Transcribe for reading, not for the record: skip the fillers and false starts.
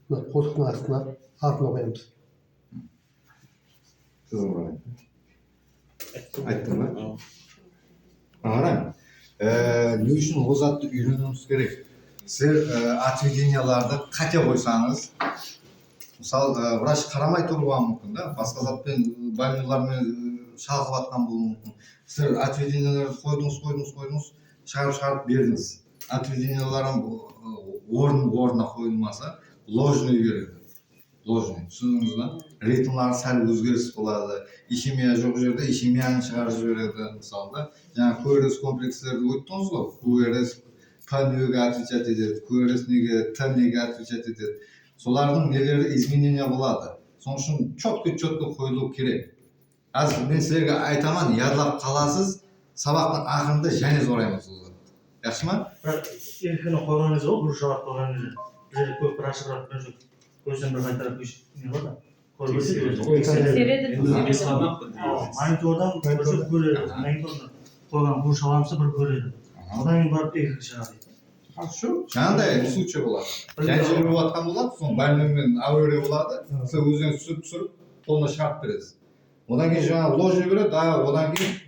Koltuğun altına koyuyoruz. Kızım ayttın mı? Аңғарам. Не үшін ол затты үйренуіңіз керек? Сіздер отведенияларды қате қойсаңыз, мысалы, врач қарамай тұруы мүмкін, да? Басқа затпен больнойлармен шалқып жатқан болуы мүмкін. Сіздер отведенияларды қойдыңыз, шығарып бердіңіз. Отведенияларын орнына қойылмаса, ложный береді. Ложный. Түсіндіңіз ба? Ритмлар сәл өзгеріс болады. Ишемия жоқ жерде ишемияны шығарып жібереді, мысалы да. Жаңа КРС комплекслерді өттіңіз ғой. КРС П-ге отвечать етеді, КРС неге, Т-неге отвечать етеді. Солардың нелері изменения болады. Соның үшін четко қойылу керек. Аз мен сіздерге айтамын, ядлап қаласыз, сабақтың ақырында және зораймыз ол затты. Жақсы ма? Еркіні қойғаныңыз ғой, бір жауап қойғаныңыз. Біздер көп рашығырап мен жоқ. Көзден бір қайтарап не болады? Монитордан бір жоқ көреді. Монитордан қойған бұл шаламсы бір көреді. Одан кейін барып екіге шығады. Хорошо. Жаңағыдай случай болады. Жай жүріп жатқан болады, соң больноймен авария болады. Сіз өзіңіз түсіріп, қолына шығарып бересіз. Одан кейін жаңағы ложный береді, одан кейін